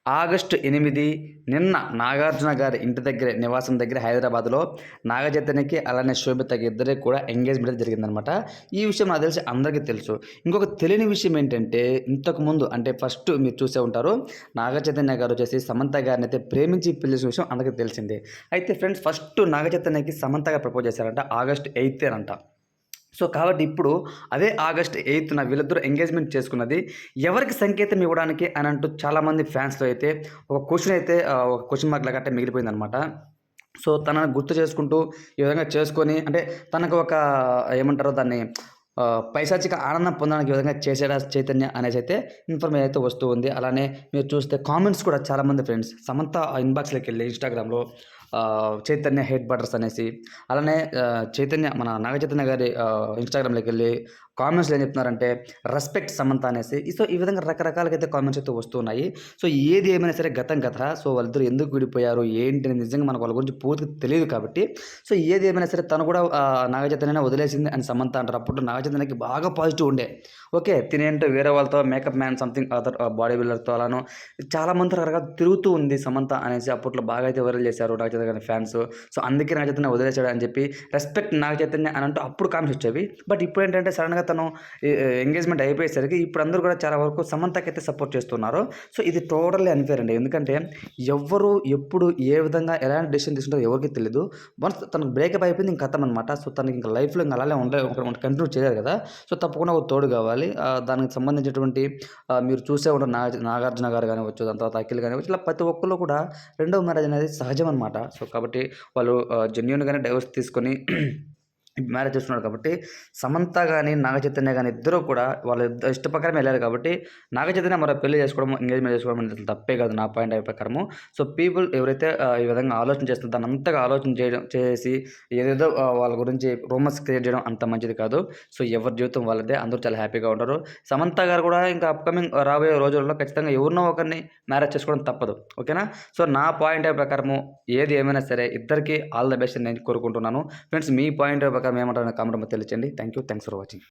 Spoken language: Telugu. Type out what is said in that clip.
ఆగస్టు 8 నిన్న నాగార్జున గారి ఇంటి దగ్గర నివాసం దగ్గర హైదరాబాద్‌లో నాగ చైతన్యకి అలానే శోభితకి ఇద్దరికి కూడా ఎంగేజ్‌మెంట్ అయితే జరిగిందనమాట. ఈ విషయం నాకు తెలిసి అందరికీ తెలుసు. ఇంకొక తెలియని విషయం ఏంటంటే ఇంతకుముందు అంటే ఫస్ట్ మీరు చూసే ఉంటారు. నాగ చైతన్య గారు వచ్చేసి సమంత గారినైతే ప్రేమించి పెళ్లి చేసిన విషయం అందరికీ తెలిసిందే. అయితే ఫ్రెండ్స్ ఫస్ట్ నాగ చైతన్యకి సమంత గారు ప్రపోజ్ చేశారంట. ఆగస్ట్ 8 అంట. సో, కాబట్టి ఇప్పుడు అదే ఆగస్ట్ 8న వీళ్ళిద్దరూ ఎంగేజ్‌మెంట్ చేసుకున్నది ఎవరికి సంకేతం ఇవ్వడానికి అని అంటూ చాలామంది ఫ్యాన్స్‌లో అయితే ఒక క్వెషన్ అయితే ఒక క్వెషన్ మార్క్ లాగా మిగిలిపోయిందనమాట. సో, తనని గుర్తు చేసుకుంటూ ఈ విధంగా చేసుకొని అంటే తనకు ఒక ఏమంటారో దాన్ని పైశాచిక ఆనందం పొందడానికి ఈ విధంగా చేసాడా చైతన్య అనేసైతే ఇన్ఫర్మేషన్ అయితే వస్తూ ఉంది. అలానే మీరు చూస్తే కామెంట్స్ కూడా చాలామంది ఫ్రెండ్స్ సమంత ఇన్‌బాక్స్‌లోకెళ్ళి ఇన్‌స్టాగ్రామ్‌లో చైతన్య హేట్ బటర్స్ అనేసి అలానే చైతన్య మన నాగ చైతన్య గారి ఇన్‌స్టాగ్రామ్‌లోకెళ్ళి కామెంట్స్‌లో ఏం చెప్తున్నారంటే రెస్పెక్ట్ సమంత అనేసి. సో, ఈ విధంగా రకరకాలుగా అయితే కామెంట్స్ అయితే వస్తున్నాయి. సో, ఏది ఏమైనా సరే గతం గత. సో, వాళ్ళిద్దరూ ఎందుకు విడిపోయారు? ఏంటి అని నిజంగా మనకు వాళ్ళ గురించి పూర్తిగా తెలీదు కాబట్టి సో, ఏది ఏమైనా సరే తను కూడా నాగ చైతన్యనే వదిలేసింది అని సమంత అంటారు. అప్పట్లో నాగ చైతన్యకి బాగా పాజిటివ్ ఉండే. ఓకే. తినేంటో వేరే వాళ్ళతో makeup man something other body బిల్డర్‌తో అలానో చాలా మందితో రకరకాలుగా తిరుగుతూ ఉంది సమంత అనేసి అప్పట్లో బాగా అయితే వైరల్ చేశారు నాగ చైతన్య గారి ఫ్యాన్స్. సో, అందుకే నాగ చైతన్య వదిలేసాడు అని చెప్పి రెస్పెక్ట్ నాగ చైతన్య అని అంటూ అప్పుడు కామెంట్స్ వచ్చేవి. బట్ ఇప్పుడేంటంటే సడెన్‌గా తను ఎంగేజ్‌మెంట్ అయిపోయేసరికి ఇప్పుడు అందరూ కూడా చాలా వరకు సమంతకైతే సపోర్ట్ చేస్తున్నారు. సో, ఇది టోటల్లీ అన్‌ఫెయిర్ అండి. ఎందుకంటే ఎవ్వరు ఎప్పుడు ఏ విధంగా ఎలాంటి డెసిషన్ తీసుకుంటారో ఎవరికీ తెలీదు. వన్స్ తనకు బ్రేకప్ అయిపోయింది ఇంక ఖతం అనమాట. సో, తనకి ఇంక లైఫ్‌లో ఇంక అలానే కంటిన్యూ చేయలేరు కదా! సో, తప్పకుండా ఒక తోడు కావాలి. దానికి సంబంధించినటువంటి మీరు చూసే ఉంటారు నాగార్జున గారు కానివ్వచ్చు, దాని తర్వాత అఖిల్ కానివ్వచ్చు, ఇలా ప్రతి ఒక్కళ్ళు కూడా రెండో మ్యారేజ్ అనేది సహజం అనమాట. సో, కాబట్టి వాళ్ళు జెన్యూన్‌గానే డైవోర్స్ తీసుకొని మ్యారేజ్ చేసుకున్నాడు కాబట్టి, సమంత గాని, నాగ చైతన్య గాని ఇద్దరు కూడా వాళ్ళ ఇష్ట ప్రకారమే ఎళ్లారు కాబట్టి, నాగ చైతన్య మరో పెళ్లి చేసుకోవడం, ఎంగేజ్‌మెంట్ చేసుకోవడం అనేది తప్పే కాదు నా పాయింట్ ఆఫ్ ప్రకారము. సో, పీపుల్ ఎవరైతే ఈ విధంగా ఆలోచన చేస్తారో దాన్ని అంతగా ఆలోచన చేసి ఏదేదో వాళ్ళ గురించి రూమర్స్ క్రియేట్ చేయడం అంత మంచిది కాదు. సో, ఎవరి జీవితం వాళ్ళదే. అందరూ చాలా హ్యాపీగా ఉంటారు. సమంత గారు కూడా ఇంకా అప్‌కమింగ్ రాబోయే రోజుల్లో ఖచ్చితంగా ఎవరినో ఒకరిని మ్యారేజ్ చేసుకోవడం తప్పదు. ఓకేనా? సో, నా పాయింట్ ఆఫ్ ప్రకారము ఏది ఏమైనా సరే ఇద్దరికీ ఆల్ ద బెస్ట్ అని నేను కోరుకుంటున్నాను. ఫ్రెండ్స్ మీ పాయింట్ ఆఫ్ ప్రకారం ఏమంటారో కామెంట్ రూపంలో తెలియచేయండి. Thanks for watching.